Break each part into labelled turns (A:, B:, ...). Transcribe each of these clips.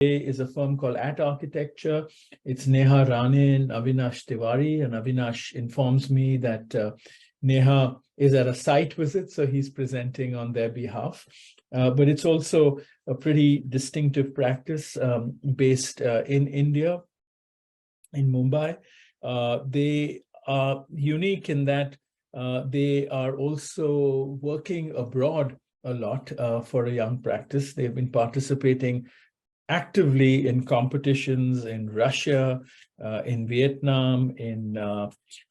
A: is a firm called atArchitecture. It's Neha Rane and Avneesh Tiwari, and Avneesh informs me that Neha is at a site visit, so he's presenting on their behalf. But it's also a pretty distinctive practice based in India, in Mumbai. They are unique in that they are also working abroad a lot for a young practice. They've been participating actively in competitions in Russia, in Vietnam, in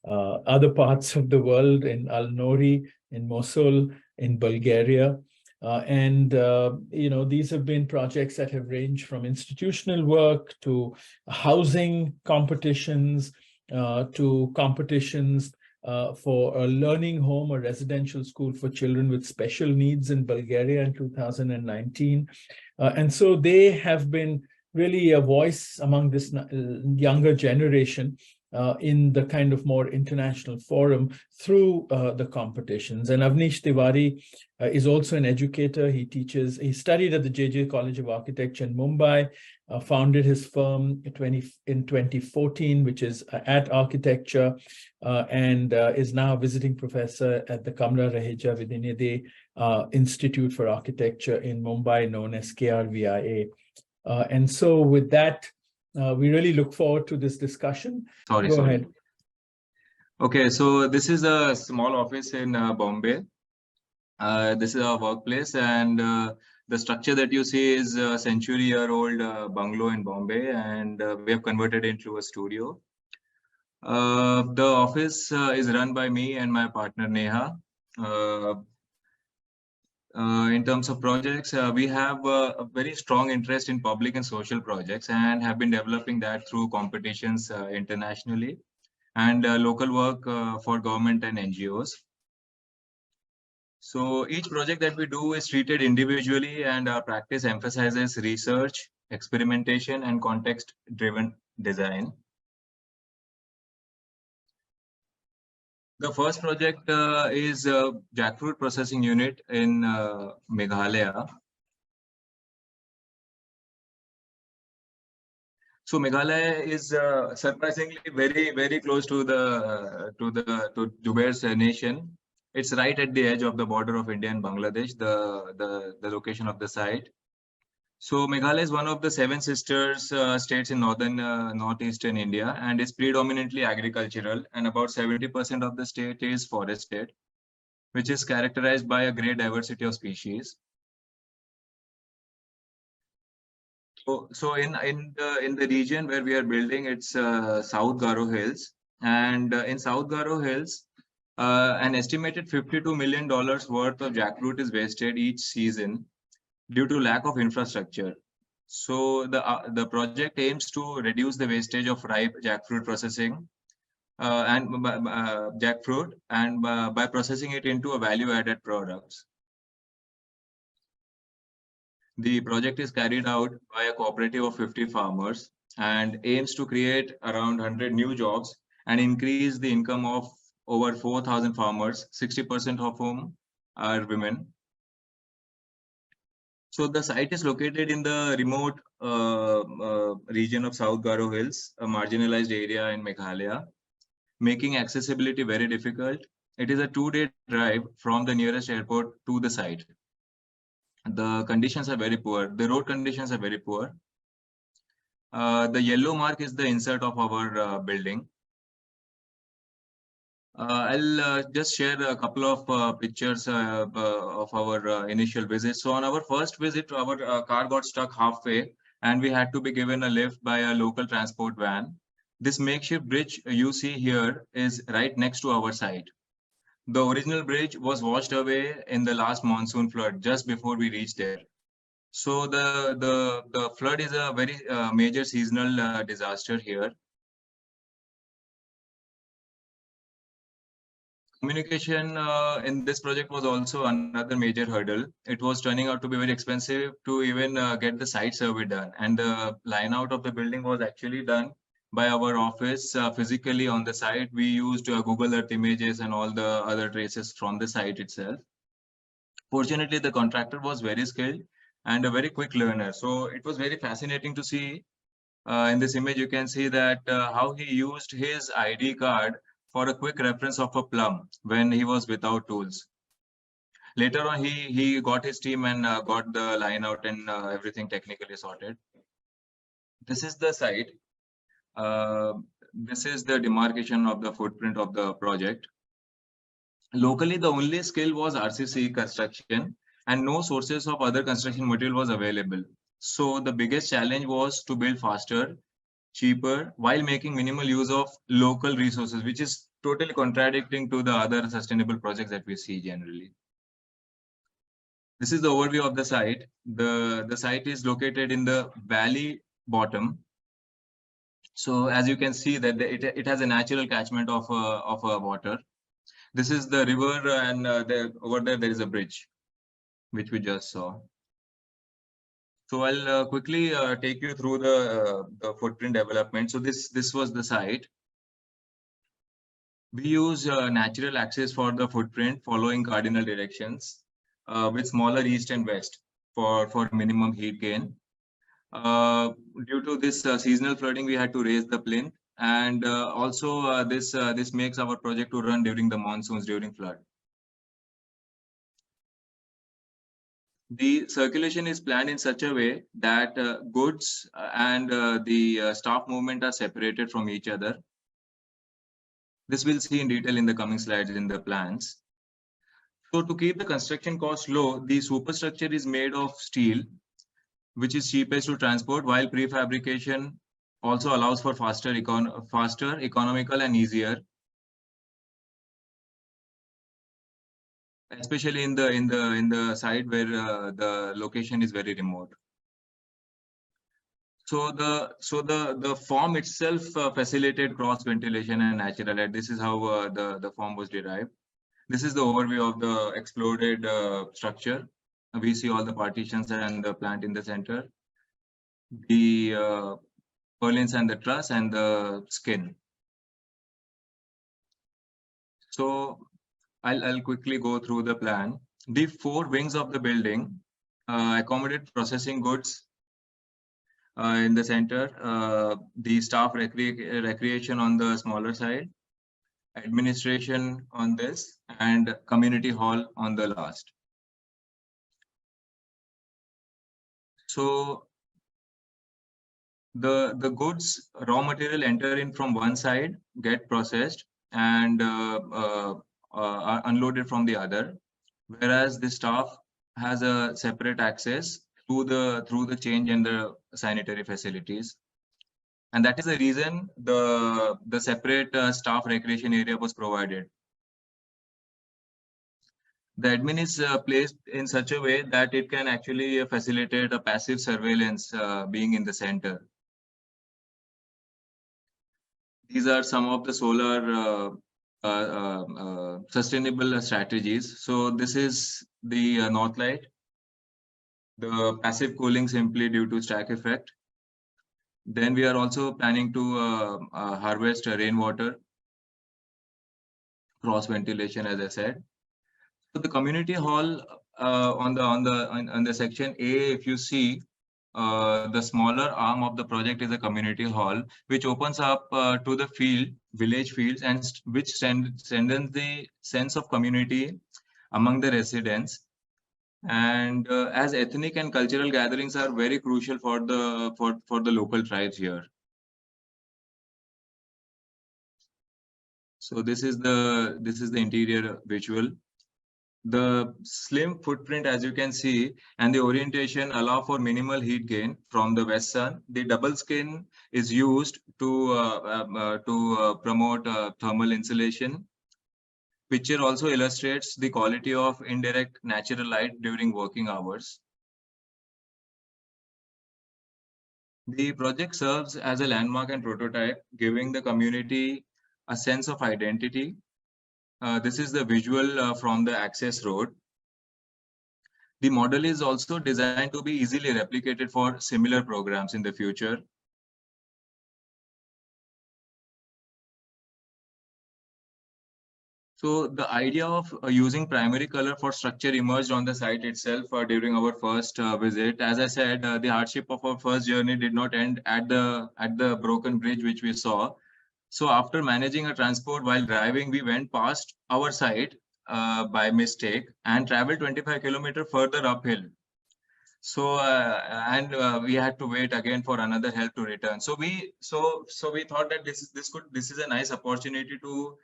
A: other parts of the world, in Al-Nori, in Mosul, in Bulgaria. These have been projects that have ranged from institutional work to housing competitions, to competitions for a learning home or residential school for children with special needs in Bulgaria in 2019. And so they have been really a voice among this younger generation in the kind of more international forum through the competitions. And Avneesh Tiwari is also an educator. He studied at the JJ College of Architecture in Mumbai, founded his firm in 2014, which is atArchitecture, and is now a visiting professor at the Kamla Raheja Vidinide Institute for Architecture in Mumbai, known as KRVIA. And so with that, we really look forward to this discussion. Go ahead.
B: Okay, so this is a small office in Bombay. This is our workplace, and the structure that you see is a century-year-old bungalow in Bombay, and we have converted it into a studio. The office is run by me and my partner Neha. In terms of projects, we have a very strong interest in public and social projects and have been developing that through competitions internationally and local work for government and NGOs. So each project that we do is treated individually, and our practice emphasizes research, experimentation, and context-driven design. The first project is a jackfruit processing unit in Meghalaya. So Meghalaya is surprisingly very close to Jubair's nation. It's right at the edge of the border of India and Bangladesh, the location of the site. So Meghalaya is one of the 7 sisters states in northeastern India, and is predominantly agricultural, and about 70% of the state is forested, which is characterized by a great diversity of species. So in the region where we are building, it's South Garo Hills, and in South Garo Hills, an estimated $52 million worth of jackfruit is wasted each season due to lack of infrastructure. So the project aims to reduce the wastage of ripe jackfruit processing jackfruit by processing it into a value-added products. The project is carried out by a cooperative of 50 farmers and aims to create around 100 new jobs and increase the income of over 4,000 farmers, 60% of whom are women. So the site is located in the remote region of South Garo Hills, a marginalized area in Meghalaya, making accessibility very difficult. It is a 2-day drive from the nearest airport to the site. The conditions are very poor. The road conditions are very poor. The yellow mark is the insert of our building. I'll just share a couple of pictures of our initial visit. So on our first visit, our car got stuck halfway and we had to be given a lift by a local transport van. This makeshift bridge you see here is right next to our site. The original bridge was washed away in the last monsoon flood just before we reached there. So the flood is a very major seasonal disaster here. Communication in this project was also another major hurdle. It was turning out to be very expensive to even get the site survey done. And the line out of the building was actually done by our office physically on the site. We used Google Earth images and all the other traces from the site itself. Fortunately, the contractor was very skilled and a very quick learner. So it was very fascinating to see. In this image, you can see that how he used his ID card for a quick reference of a plum when he was without tools. Later on, he got his team and got the line out and everything technically sorted. This is the site. Uh, this is the demarcation of the footprint of the project. Locally, the only skill was RCC construction, and no sources of other construction material was available. So the biggest challenge was to build faster, cheaper, while making minimal use of local resources, which is totally contradicting to the other sustainable projects that we see generally. This is the overview of the site. The site is located in the valley bottom. So as you can see that it has a natural catchment of water. This is the river, and over there is a bridge, which we just saw. So I'll quickly take you through the footprint development. So this was the site. We use natural axis for the footprint following cardinal directions with smaller east and west for minimum heat gain. Due to this seasonal flooding, we had to raise the plinth, and also this makes our project to run during the monsoons, during flood. The circulation is planned in such a way that goods and the staff movement are separated from each other. This we'll see in detail in the coming slides in the plans. So to keep the construction cost low, the superstructure is made of steel, which is cheapest to transport, while prefabrication also allows for faster, economical, and easier, especially in the site where the location is very remote. So the form itself facilitated cross ventilation and natural light. This is how the form was derived. This is the overview of the exploded structure. We see all the partitions and the plant in the center, the purlins and the truss and the skin. So I'll quickly go through the plan. The 4 wings of the building accommodate processing goods in the center, the staff recreation on the smaller side, administration on this, and community hall on the last. So the goods, raw material enter in from one side, get processed, and are unloaded from the other, whereas the staff has a separate access through the change and the sanitary facilities. And that is the reason the separate staff recreation area was provided. The admin is placed in such a way that it can actually facilitate a passive surveillance being in the center. These are some of the solar sustainable strategies. So this is the north light, the passive cooling simply due to stack effect. Then we are also planning to harvest rainwater, cross ventilation, as I said. So the community hall on the section A, if you see, the smaller arm of the project is a community hall, which opens up to the village fields, and which strengthens the sense of community among the residents. And as ethnic and cultural gatherings are very crucial for the local tribes here. So this is the interior visual. The slim footprint, as you can see, and the orientation allow for minimal heat gain from the west sun. The double skin is used to promote thermal insulation. Picture also illustrates the quality of indirect natural light during working hours. The project serves as a landmark and prototype, giving the community a sense of identity. This is the visual from the access road. The model is also designed to be easily replicated for similar programs in the future. So the idea of using primary color for structure emerged on the site itself during our first visit. As I said, the hardship of our first journey did not end at the broken bridge which we saw. So after managing a transport while driving, we went past our site by mistake and traveled 25 kilometers further uphill. So and we had to wait again for another help to return. So we thought that this is a nice opportunity to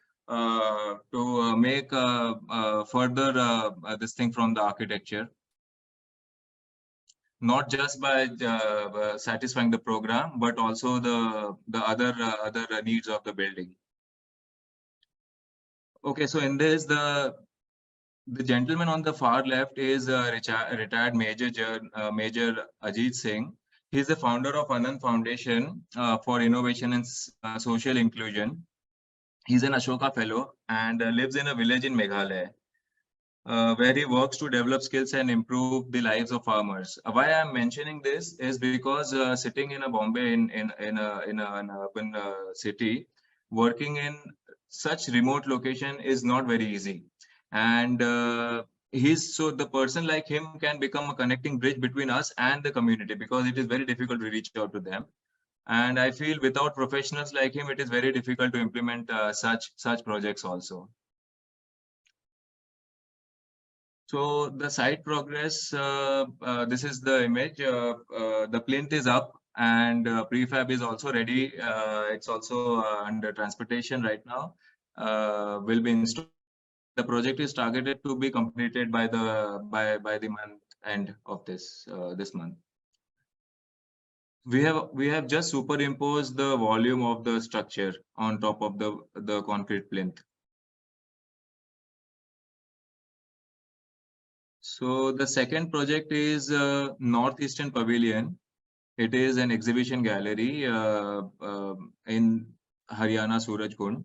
B: make further this thing from the architecture, not just by satisfying the program, but also the other needs of the building. Okay, so in this the gentleman on the far left is retired Major Ajit Singh. He is the founder of Anand Foundation for Innovation and Social Inclusion. He's an Ashoka Fellow and lives in a village in Meghalaya, where he works to develop skills and improve the lives of farmers. Why I'm mentioning this is because sitting in a Bombay in an urban city, working in such remote location is not very easy, and the person like him can become a connecting bridge between us and the community, because it is very difficult to reach out to them. And I feel without professionals like him, it is very difficult to implement such projects also. So the site progress, this is the image. The plinth is up and prefab is also ready. It's also under transportation right now. Will be installed. The project is targeted to be completed by the month end of this month. We have just superimposed the volume of the structure on top of the concrete plinth. So the second project is Northeastern Pavilion. It is an exhibition gallery in Haryana, Surajkund.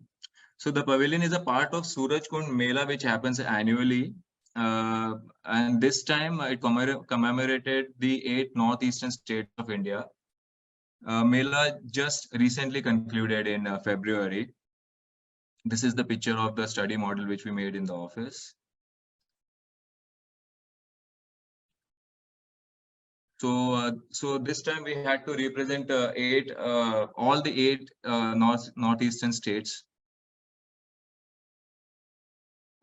B: So the pavilion is a part of Surajkund Mela, which happens annually. And this time it commemorated the 8 northeastern states of India. Mela just recently concluded in February. This is the picture of the study model which we made in the office. So this time we had to represent all the 8 northeastern states.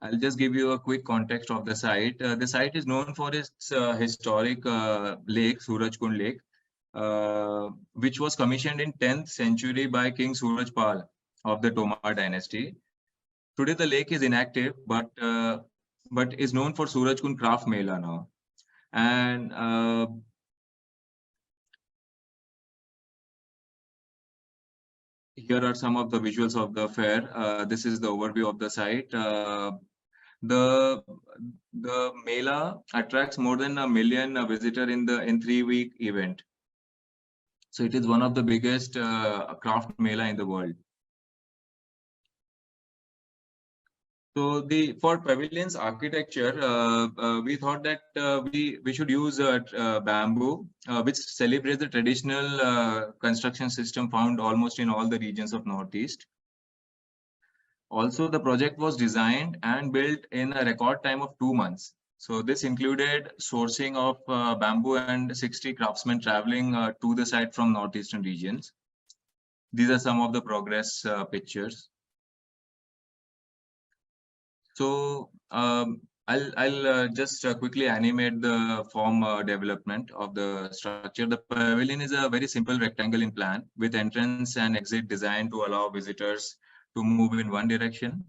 B: I'll just give you a quick context of the site. The site is known for its historic lake, Surajkund Lake, which was commissioned in 10th century by King Surajpal of the Tomar dynasty. Today the lake is inactive, but is known for Surajkund Craft Mela now. And here are some of the visuals of the fair. This is the overview of the site. The Mela attracts more than 1 million visitor in 3-week event. So it is one of the biggest craft Mela in the world. So for pavilions architecture, we thought that we should use bamboo, which celebrates the traditional construction system found almost in all the regions of Northeast. Also, the project was designed and built in a record time of 2 months. So this included sourcing of bamboo and 60 craftsmen traveling to the site from northeastern regions. These are some of the progress pictures. So I'll just quickly animate the form development of the structure. The pavilion is a very simple rectangle in plan with entrance and exit designed to allow visitors to move in one direction.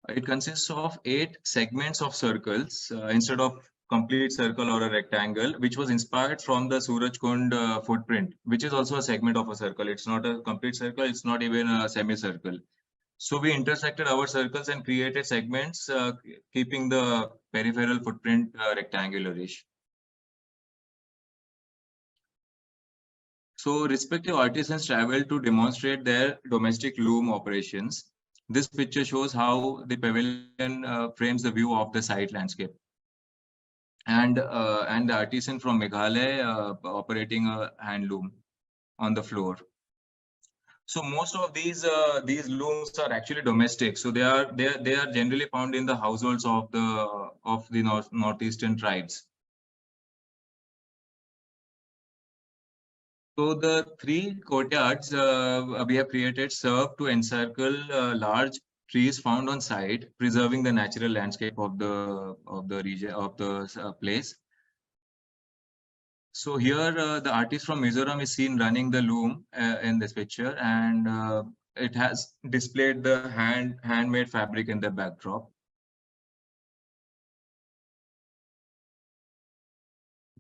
B: It consists of 8 segments of circles instead of complete circle or a rectangle, which was inspired from the Surajkund footprint, which is also a segment of a circle. It's not a complete circle. It's not even a semicircle. So we intersected our circles and created segments, keeping the peripheral footprint rectangularish. So respective artisans traveled to demonstrate their domestic loom operations. This picture shows how the pavilion frames the view of the site landscape. And the artisan from Meghalaya operating a hand loom on the floor. So most of these looms are actually domestic. So they are generally found in the households of the northeastern tribes. So the three courtyards we have created serve to encircle large trees found on site, preserving the natural landscape of the region of the place. So here the artist from Mizoram is seen running the loom in this picture, and it has displayed the handmade fabric in the backdrop.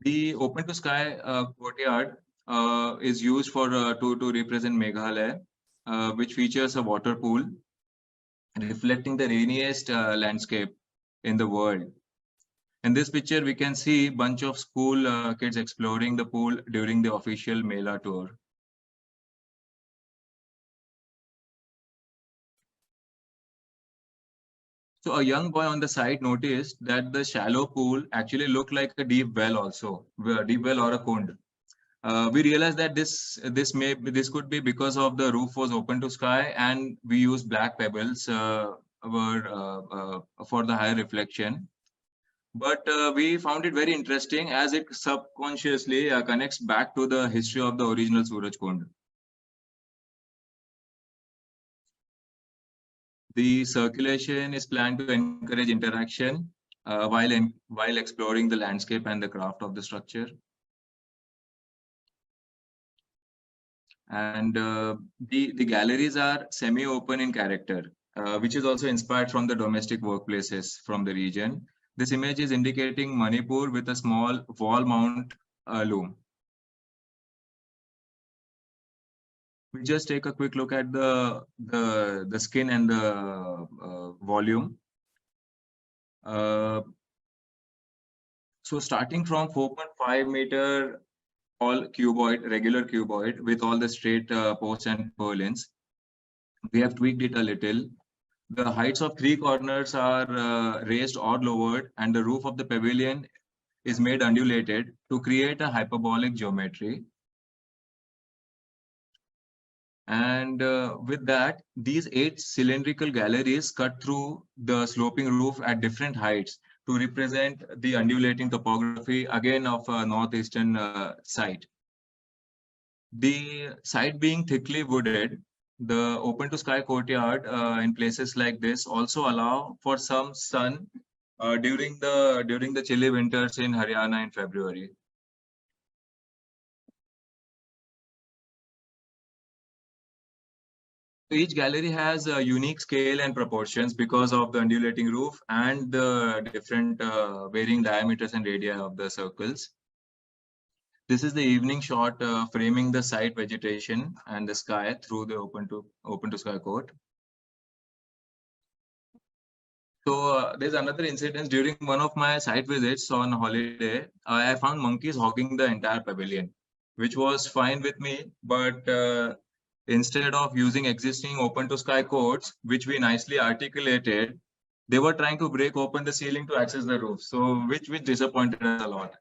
B: The open to sky courtyard is used for to represent Meghalaya, which features a water pool reflecting the rainiest landscape in the world. In this picture, we can see a bunch of school kids exploring the pool during the official Mela tour. So a young boy on the site noticed that the shallow pool actually looked like a deep well also, a deep well or a kund. We realized that this could be because of the roof was open to sky and we used black pebbles for the higher reflection. But we found it very interesting as it subconsciously connects back to the history of the original Suraj Kund. The circulation is planned to encourage interaction while exploring the landscape and the craft of the structure. And the galleries are semi-open in character, which is also inspired from the domestic workplaces from the region. This image is indicating Manipur with a small wall mount loom. We just take a quick look at the skin and the volume. Uh, so starting from 4.5 meter all cuboid, regular cuboid with all the straight posts and purlins, we have tweaked it a little. The heights of three corners are raised or lowered, and the roof of the pavilion is made undulated to create a hyperbolic geometry. And with that, these 8 cylindrical galleries cut through the sloping roof at different heights to represent the undulating topography again of a northeastern site. The site being thickly wooded, the open to sky courtyard in places like this also allow for some sun during the chilly winters in Haryana in February. So each gallery has a unique scale and proportions because of the undulating roof and the different varying diameters and radii of the circles. This is the evening shot framing the site vegetation and the sky through the open to sky court. So there's another incident during one of my site visits on holiday. I found monkeys hogging the entire pavilion, which was fine with me. But instead of using existing open to sky codes, which we nicely articulated, they were trying to break open the ceiling to access the roof. So which disappointed us a lot.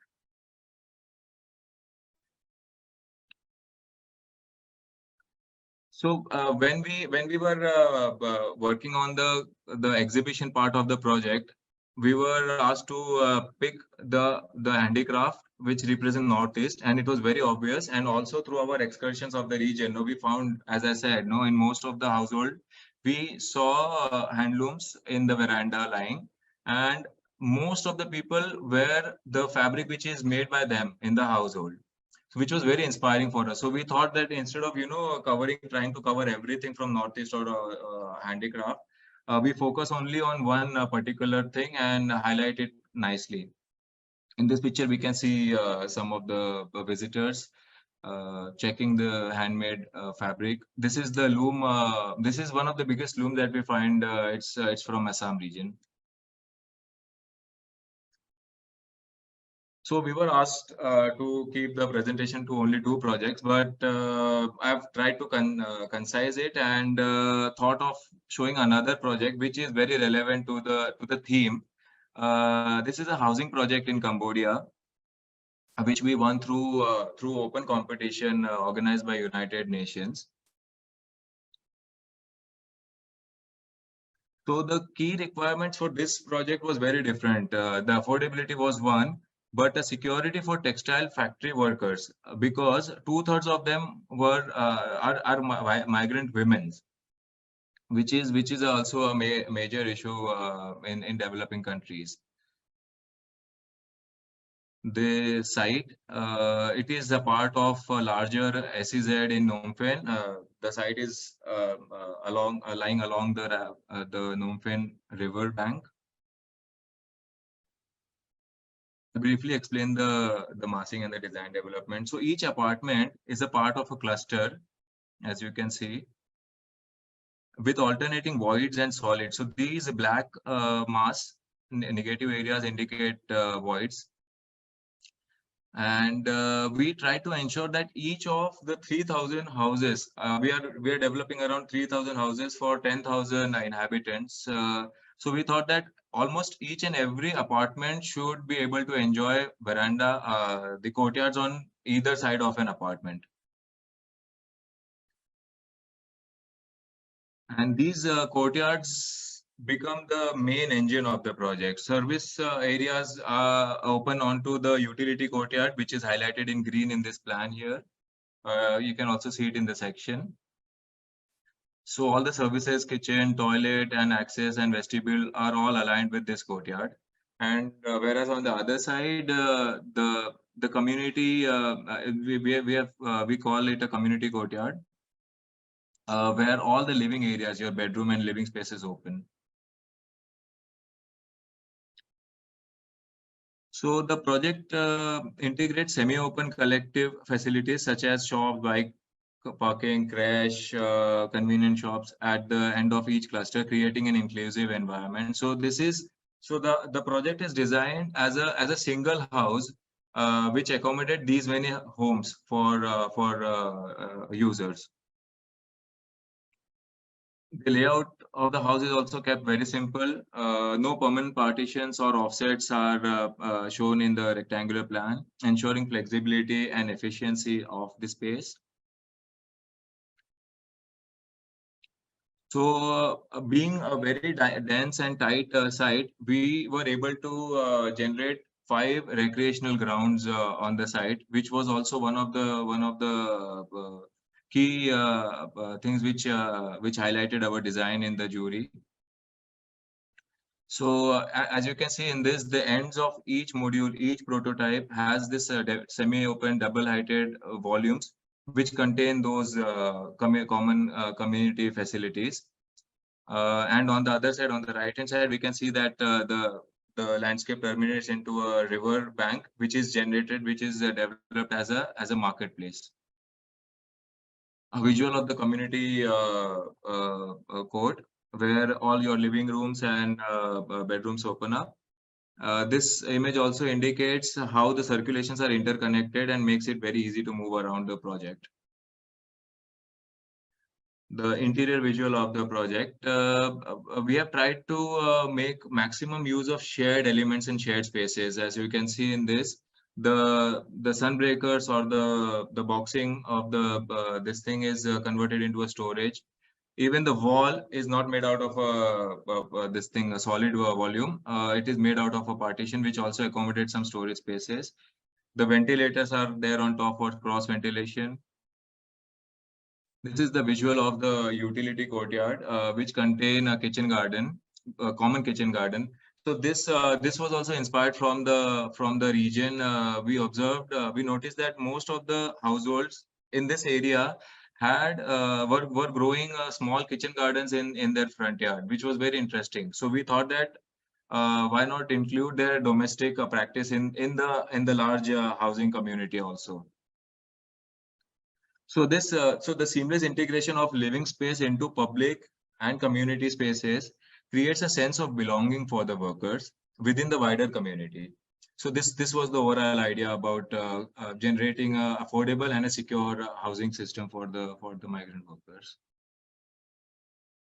B: So when we were working on the exhibition part of the project, we were asked to pick the handicraft which represent Northeast, and it was very obvious. And also through our excursions of the region, we found, as I said, in most of the household, we saw handlooms in the veranda lying, and most of the people wear the fabric which is made by them in the household, which was very inspiring for us. So we thought that instead of trying to cover everything from Northeast or handicraft, we focus only on one particular thing and highlight it nicely. In this picture, we can see some of the visitors checking the handmade fabric. This is the loom. This is one of the biggest loom that we find. It's from Assam region. So we were asked to keep the presentation to only 2 projects, but I've tried to concise it and thought of showing another project which is very relevant to the theme. This is a housing project in Cambodia, which we won through open competition organized by United Nations. So the key requirements for this project was very different. The affordability was one, but the security for textile factory workers, because two-thirds of them were are migrant women, which is also a major issue in developing countries. The site, it is a part of a larger SEZ in Phnom Penh. The site is lying along the Phnom Penh river bank. To briefly explain the massing and the design development. So each apartment is a part of a cluster, as you can see, with alternating voids and solids. So these black mass negative areas indicate voids. And we try to ensure that each of the 3,000 houses, we are developing around 3,000 houses for 10,000 inhabitants. So we thought that almost each and every apartment should be able to enjoy veranda, the courtyards on either side of an apartment. And these courtyards become the main engine of the project. Service areas are open onto the utility courtyard, which is highlighted in green in this plan here. You can also see it in the section. So all the services, kitchen, toilet, and access and vestibule are all aligned with this courtyard. And whereas on the other side, the community, we call it a community courtyard, where all the living areas, your bedroom and living spaces open. So the project integrates semi-open collective facilities such as shops, bike parking, crash, convenience shops at the end of each cluster, creating an inclusive environment. So the project is designed as a single house, which accommodate these many homes for users. The layout of the house is also kept very simple. No permanent partitions or offsets are shown in the rectangular plan, ensuring flexibility and efficiency of the space. So, being a very dense and tight site, we were able to generate 5 recreational grounds on the site, which was also one of the key things which highlighted our design in the jury. So as you can see in this, the ends of each module, each prototype has this semi-open double-heighted volumes, which contain those common community facilities. And on the other side, on the right-hand side, we can see that the landscape terminates into a river bank, which is developed as a marketplace. A visual of the community court, where all your living rooms and bedrooms open up. This image also indicates how the circulations are interconnected and makes it very easy to move around the project. The interior visual of the project, we have tried to make maximum use of shared elements and shared spaces. As you can see in this, the sunbreakers or the boxing of the this thing is converted into a storage. Even the wall is not made out of this thing, a solid volume. It is made out of a partition, which also accommodates some storage spaces. The ventilators are there on top for cross ventilation. This is the visual of the utility courtyard, which contain a kitchen garden, a common kitchen garden. So this was also inspired from the region. We noticed that most of the households in this area were growing small kitchen gardens in their front yard, which was very interesting. So we thought that why not include their domestic practice in the large housing community also. So the seamless integration of living space into public and community spaces creates a sense of belonging for the workers within the wider community. So this was the overall idea about generating a affordable and a secure housing system for the migrant workers.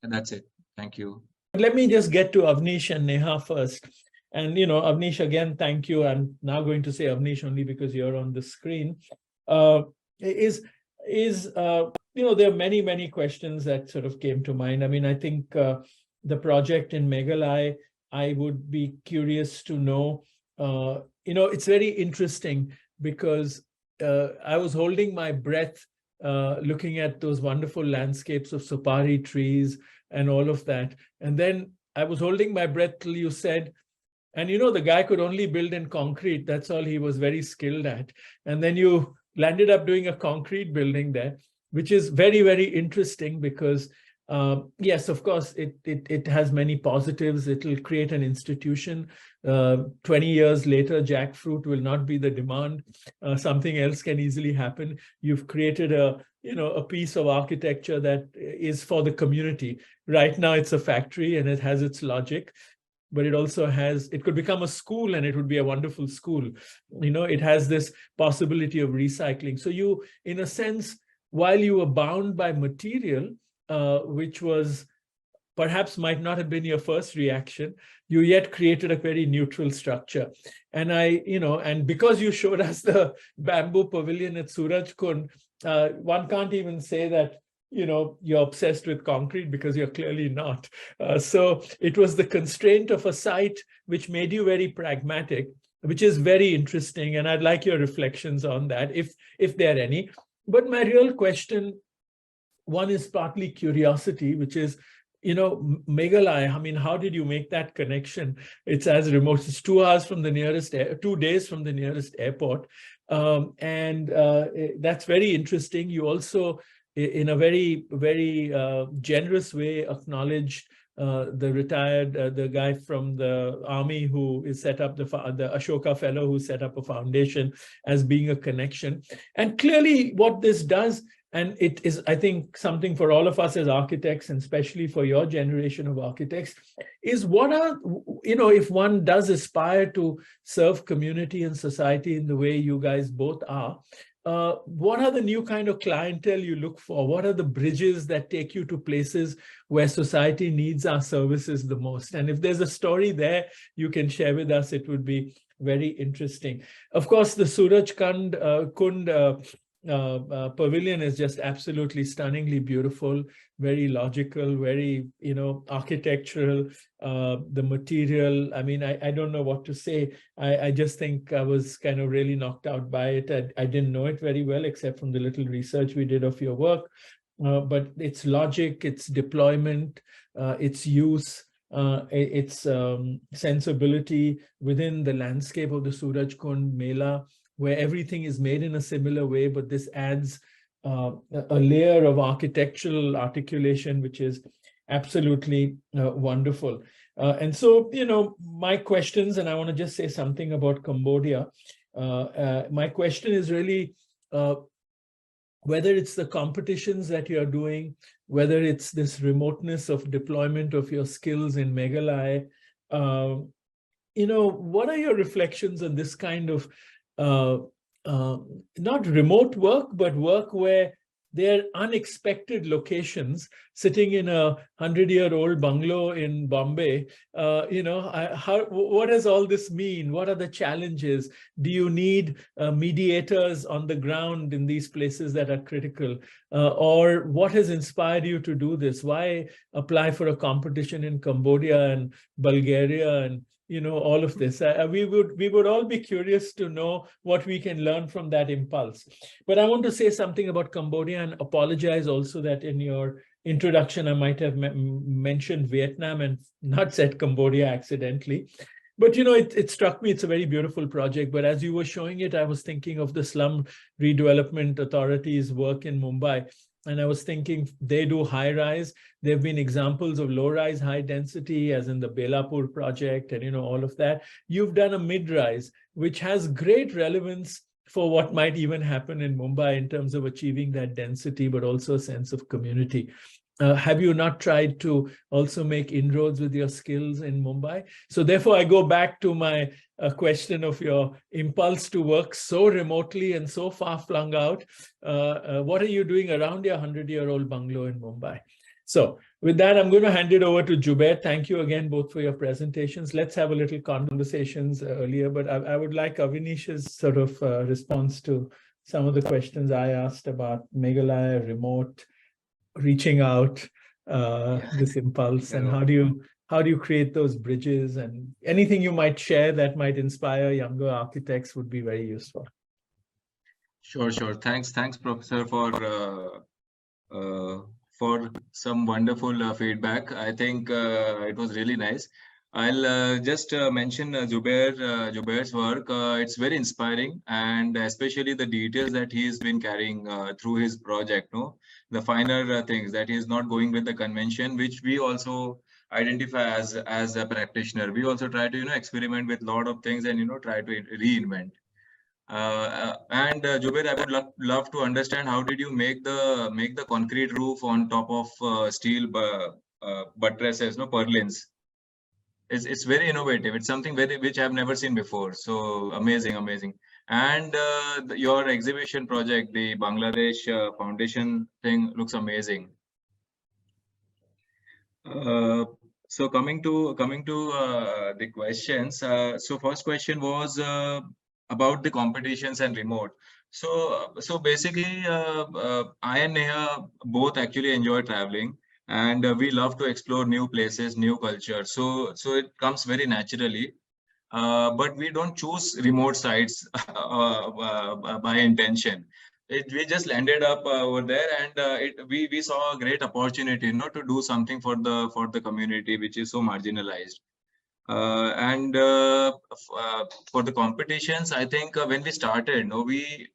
B: And that's it. Thank you.
A: Let me just get to Avneesh and Neha first. And Avneesh, again, thank you. I'm now going to say Avneesh only because you're on the screen. There are many questions that sort of came to mind. I mean, I think the project in Meghalaya, I would be curious to know, it's very interesting because I was holding my breath looking at those wonderful landscapes of supari trees and all of that. And then I was holding my breath till you said, and the guy could only build in concrete. That's all he was very skilled at. And then you landed up doing a concrete building there, which is very, very interesting because yes, of course, it has many positives. It will create an institution. 20 years later, jackfruit will not be the demand. Something else can easily happen. You've created a piece of architecture that is for the community. Right now, it's a factory and it has its logic, but it also it could become a school and it would be a wonderful school. It has this possibility of recycling. So you, in a sense, while you were bound by material, which was perhaps might not have been your first reaction, you yet created a very neutral structure. And and because you showed us the bamboo pavilion at Suraj Kund, one can't even say that you're obsessed with concrete, because you're clearly not. So it was the constraint of a site which made you very pragmatic, which is very interesting. And I'd like your reflections on that, if there are any. But my real question, one is partly curiosity, which is, Meghalaya, I mean, how did you make that connection? It's as remote. It's 2 hours from the nearest, 2 days from the nearest airport. And that's very interesting. You also, in a very, very generous way, acknowledged the guy from the army who is set up the Ashoka fellow who set up a foundation as being a connection. And clearly what this does, and it is, I think, something for all of us as architects, and especially for your generation of architects, is what are, if one does aspire to serve community and society in the way you guys both are, what are the new kind of clientele you look for? What are the bridges that take you to places where society needs our services the most? And if there's a story there you can share with us, it would be very interesting. Of course, the Suraj Kund pavilion is just absolutely stunningly beautiful, very logical, very, architectural. The material, I mean, I don't know what to say. I just think I was kind of really knocked out by it. I didn't know it very well, except from the little research we did of your work. But its logic, its deployment, its use, its sensibility within the landscape of the Suraj Kund Mela, where everything is made in a similar way, but this adds a layer of architectural articulation, which is absolutely wonderful. And so, my questions, and I want to just say something about Cambodia. My question is really whether it's the competitions that you're doing, whether it's this remoteness of deployment of your skills in Meghalaya, what are your reflections on this kind of not remote work, but work where there are unexpected locations, sitting in a 100-year-old bungalow in Bombay? What does all this mean? What are the challenges? Do you need mediators on the ground in these places that are critical? Or what has inspired you to do this? Why apply for a competition in Cambodia and Bulgaria and all of this? We would all be curious to know what we can learn from that impulse. But I want to say something about Cambodia and apologize also that in your introduction, I might have mentioned Vietnam and not said Cambodia accidentally. But, it struck me, it's a very beautiful project. But as you were showing it, I was thinking of the Slum Redevelopment Authority's work in Mumbai. And I was thinking they do high rise. There have been examples of low rise, high density, as in the Belapur project and, all of that. You've done a mid rise, which has great relevance for what might even happen in Mumbai in terms of achieving that density, but also a sense of community. Have you not tried to also make inroads with your skills in Mumbai? So therefore, I go back to my question of your impulse to work so remotely and so far flung out. What are you doing around your 100-year-old bungalow in Mumbai? So with that, I'm going to hand it over to Jubair. Thank you again both for your presentations. Let's have a little conversations earlier, but I would like Avneesh's sort of response to some of the questions I asked about Meghalaya, remote, reaching out, this impulse, and
B: Yeah.
A: how do you create those bridges, and anything you might share that might inspire younger architects would be very useful.
B: Sure, sure. Thanks, Professor, uh, for some wonderful feedback. I think it was really nice. I'll just mention Zubair's work. It's very inspiring, and especially the details that he's been carrying through his project. No, the finer things that he's not going with the convention, which we also identify as a practitioner. We also try to experiment with a lot of things and try to reinvent. Jubair, I would love to understand how did you make the concrete roof on top of steel buttresses, no purlins. It's very innovative. It's something very which I've never seen before. So amazing, amazing. And your exhibition project, the Bangladesh Foundation thing, looks amazing. Uh, so coming to the questions. So first question was about the competitions and remote. So basically, I and Neha both actually enjoy traveling, and we love to explore new places, new culture. So it comes very naturally. But we don't choose remote sites by intention. We just landed up over there, and we saw a great opportunity, to do something for the community, which is so marginalized. For the competitions, I think when we started, no, we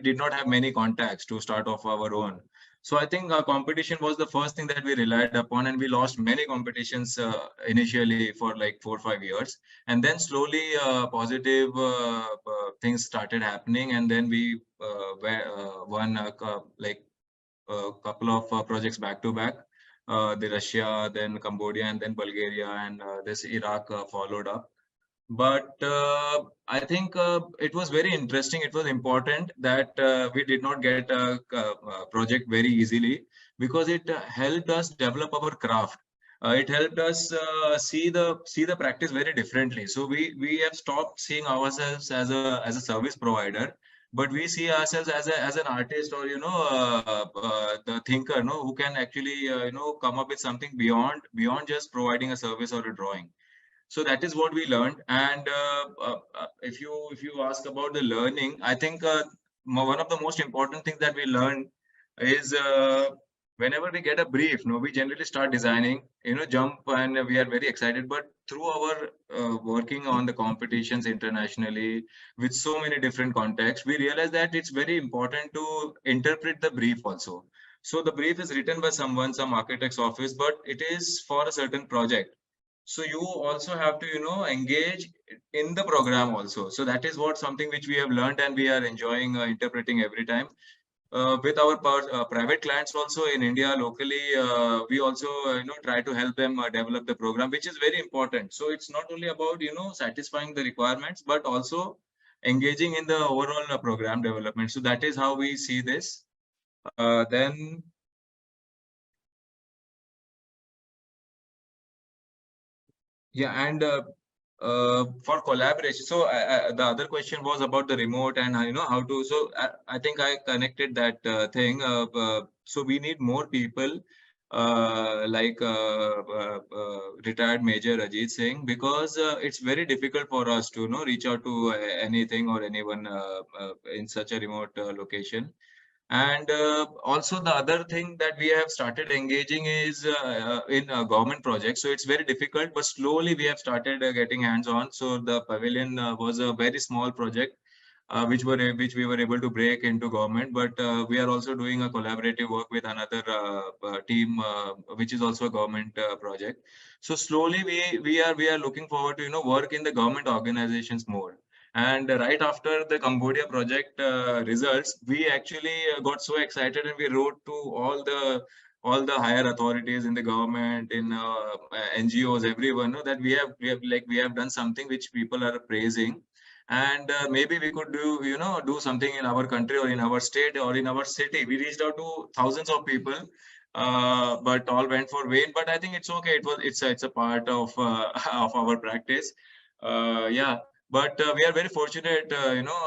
B: did not have many contacts to start off our own. So I think competition was the first thing that we relied upon, and we lost many competitions initially for like 4 or 5 years, and then slowly positive things started happening, and then we won like a couple of projects back to back. The Russia, then Cambodia, and then Bulgaria, and this Iraq followed up. But I think it was very interesting. It was important that we did not get a project very easily, because it helped us develop our craft. It helped us see the practice very differently. So we have stopped seeing ourselves as a service provider, but we see ourselves as an artist, or the thinker, no, who can actually come up with something beyond just providing a service or a drawing. So that is what we learned. And if you ask about the learning, I think one of the most important things that we learned is whenever we get a brief, we generally start designing, jump, and we are very excited. But through our working on the competitions internationally with so many different contexts, we realize that it's very important to interpret the brief also. So the brief is written by some architect's office, but it is for a certain project. So you also have to engage in the program also. So that is what something which we have learned, and we are enjoying interpreting every time with our private clients also in India locally. We also try to help them develop the program, which is very important. So it's not only about satisfying the requirements, but also engaging in the overall program development. So that is how we see this. Then yeah, and for collaboration. So the other question was about the remote and how to. So I think I connected that thing. So we need more people like retired Major Ajit Singh, because it's very difficult for us to reach out to anything or anyone in such a remote location. And also the other thing that we have started engaging is in government projects. So it's very difficult, but slowly we have started getting hands-on. So the pavilion was a very small project, which we were able to break into government. But we are also doing a collaborative work with another team, which is also a government project. So slowly we are looking forward to work in the government organizations more. And right after the Cambodia project results, we actually got so excited, and we wrote to all the higher authorities in the government, in NGOs, everyone, that we have done something which people are praising, and maybe we could do something in our country or in our state or in our city. We reached out to thousands of people, but all went for vain. But I think it's okay. It's a part of of our practice. Yeah. But we are very fortunate,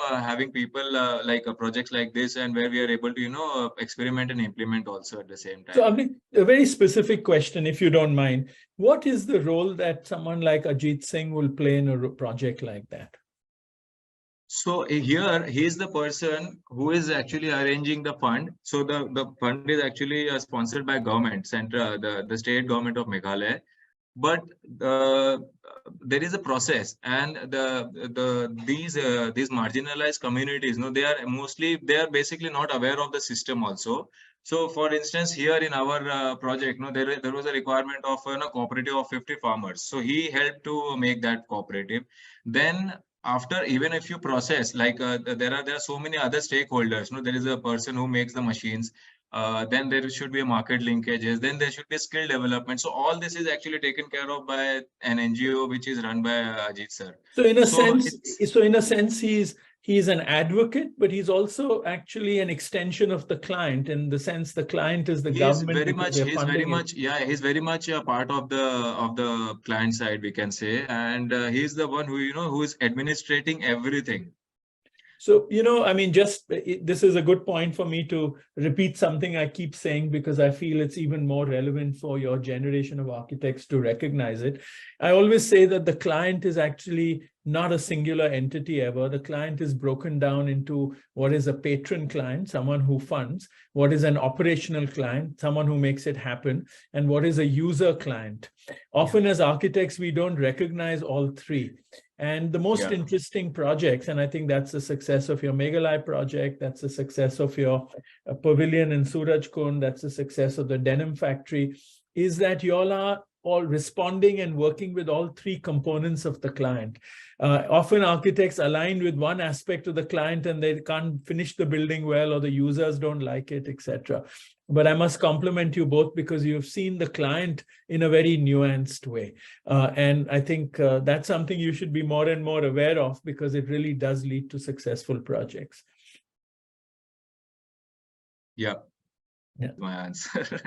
B: having people like projects like this, and where we are able to, experiment and implement also at the same
A: So,
B: time.
A: a very specific question, if you don't mind. What is the role that someone like Ajit Singh will play in a project like that?
B: So here he is the person who is actually arranging the fund. So the fund is actually sponsored by government, central, the state government of Meghalaya. But there is a process, and these marginalized communities, they are basically not aware of the system also. So for instance, here in our project, there was a requirement of a cooperative of 50 farmers. So he helped to make that cooperative. Then after, even if you process, like there are so many other stakeholders. There is a person who makes the machines. Then there should be a market linkages. Then there should be skill development. So all this is actually taken care of by an NGO which is run by Ajit sir.
A: So in a
B: So
A: sense,
B: it's
A: he's an advocate, but he's also actually an extension of the client, in the sense the client is the government because they're funding it.
B: he's very much a part of the client side, we can say, and he's the one who is administrating everything.
A: So, I mean, this is a good point for me to repeat something I keep saying, because I feel it's even more relevant for your generation of architects to recognize it. I always say that the client is actually not a singular entity ever. The client is broken down into what is a patron client, someone who funds, what is an operational client, someone who makes it happen, and what is a user client. Often as architects, we don't recognize all three. And the most interesting projects, and I think that's the success of your Meghalaya project, that's the success of your pavilion in Surajkund, that's the success of the denim factory, is that you all are all responding and working with all three components of the client. Often architects align with one aspect of the client and they can't finish the building well, or the users don't like it, etc. But I must compliment you both, because you've seen the client in a very nuanced way. And I think that's something you should be more and more aware of, because it really does lead to successful projects.
B: Yeah. My answer.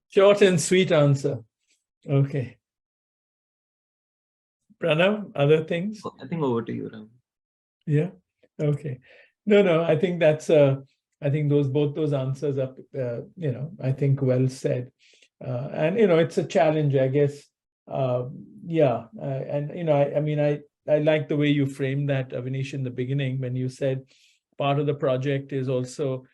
A: Short and sweet answer. Okay. Pranav, other things?
C: I think over to you, Ram.
A: Yeah. Okay. No, I think that's I think both those answers are I think well said. And it's a challenge, I guess. Yeah. And I mean, I like the way you framed that, Avneesh, in the beginning, when you said part of the project is also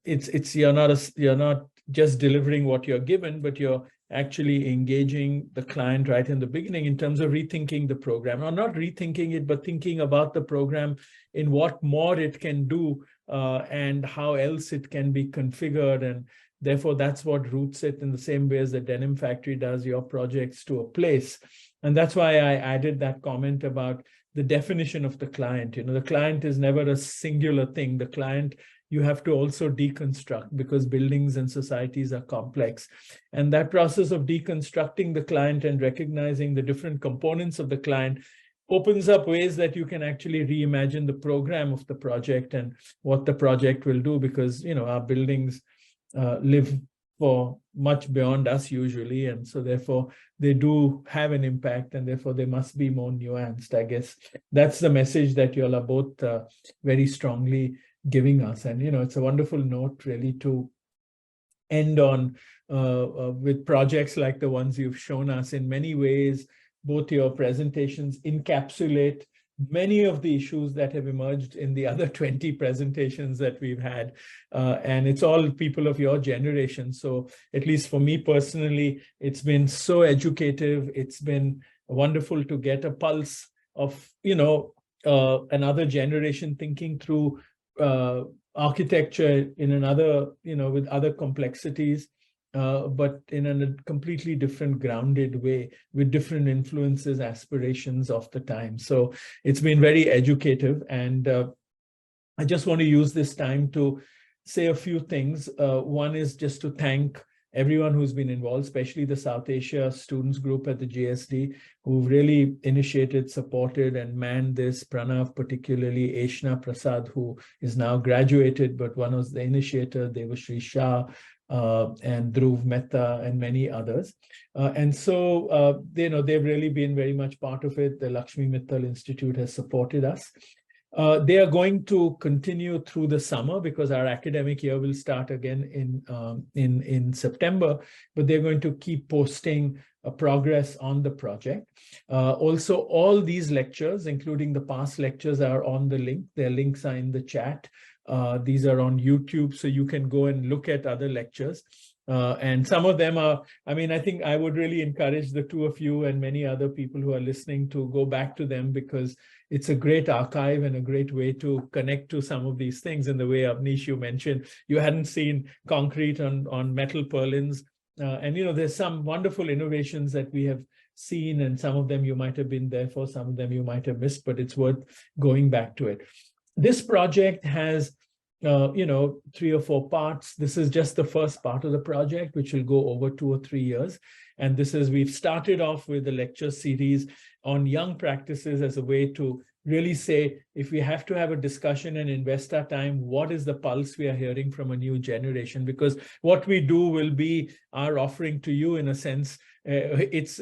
A: it's you're not just delivering what you're given, but you're actually engaging the client right in the beginning in terms of rethinking the program, or not rethinking it, but thinking about the program in what more it can do and how else it can be configured. And therefore, that's what roots it, in the same way as the denim factory does your projects, to a place. And that's why I added that comment about the definition of the client. The client is never a singular thing. The client, you have to also deconstruct, because buildings and societies are complex. And that process of deconstructing the client and recognizing the different components of the client opens up ways that you can actually reimagine the program of the project and what the project will do, because our buildings live for much beyond us usually, and so therefore they do have an impact, and therefore they must be more nuanced. I guess that's the message that you all are both very strongly giving us. And it's a wonderful note really to end on with projects like the ones you've shown us. In many ways, both your presentations encapsulate many of the issues that have emerged in the other 20 presentations that we've had. And it's all people of your generation. So at least for me personally, it's been so educative. It's been wonderful to get a pulse of, another generation thinking through architecture in another, with other complexities, but in a completely different, grounded way, with different influences, aspirations of the time. So it's been very educative. And I just want to use this time to say a few things. One is just to thank everyone who's been involved, especially the South Asia students group at the GSD, who've really initiated, supported, and manned this. Pranav, particularly Eshna Prasad, who is now graduated, but one was the initiator, Devashri Shah, and Dhruv Mehta and many others. And so, they've really been very much part of it. The Lakshmi Mittal Institute has supported us. They are going to continue through the summer because our academic year will start again in September, but they're going to keep posting progress on the project. Also, all these lectures, including the past lectures, are on the link. Their links are in the chat. These are on YouTube, so you can go and look at other lectures. And some of them are, I mean, I think I would really encourage the two of you and many other people who are listening to go back to them, because it's a great archive and a great way to connect to some of these things. In the way, Avneesh, you mentioned, you hadn't seen concrete on metal purlins. And, there's some wonderful innovations that we have seen, and some of them you might have been there for, some of them you might have missed, but it's worth going back to it. This project has, 3 or 4 parts. This is just the first part of the project, which will go over 2 or 3 years. And we've started off with the lecture series on young practices as a way to really say, if we have to have a discussion and invest our time, what is the pulse we are hearing from a new generation? Because what we do will be our offering to you, in a sense. It's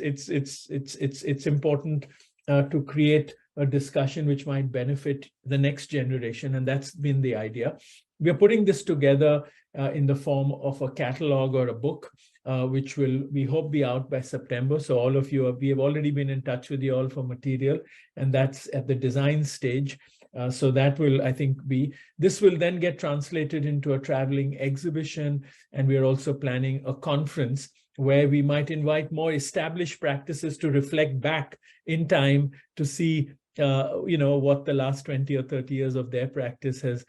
A: important to create a discussion which might benefit the next generation, and that's been the idea. We are putting this together in the form of a catalog or a book, which will, we hope, be out by September. So all of you, we have already been in touch with you all for material, and that's at the design stage. So that will, I think, this will then get translated into a traveling exhibition, and we are also planning a conference where we might invite more established practices to reflect back in time to see what the last 20 or 30 years of their practice has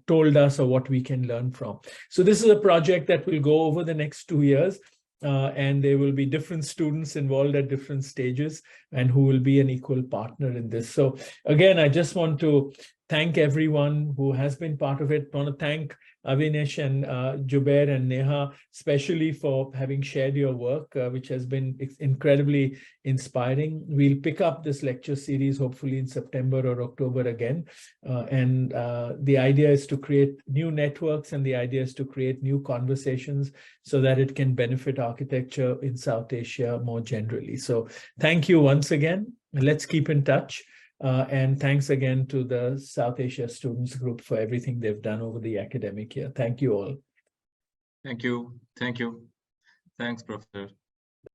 A: told us, or what we can learn from. So this is a project that will go over the next 2 years, and there will be different students involved at different stages, and who will be an equal partner in this. So again, I just want to thank everyone who has been part of it. I want to thank Avneesh and Jubair and Neha, especially for having shared your work, which has been incredibly inspiring. We'll pick up this lecture series hopefully in September or October again. And the idea is to create new networks, and the idea is to create new conversations so that it can benefit architecture in South Asia more generally. So thank you once again. Let's keep in touch. And thanks again to the South Asia Students Group for everything they've done over the academic year. Thank you all.
B: Thank you. Thank you. Thanks, Professor.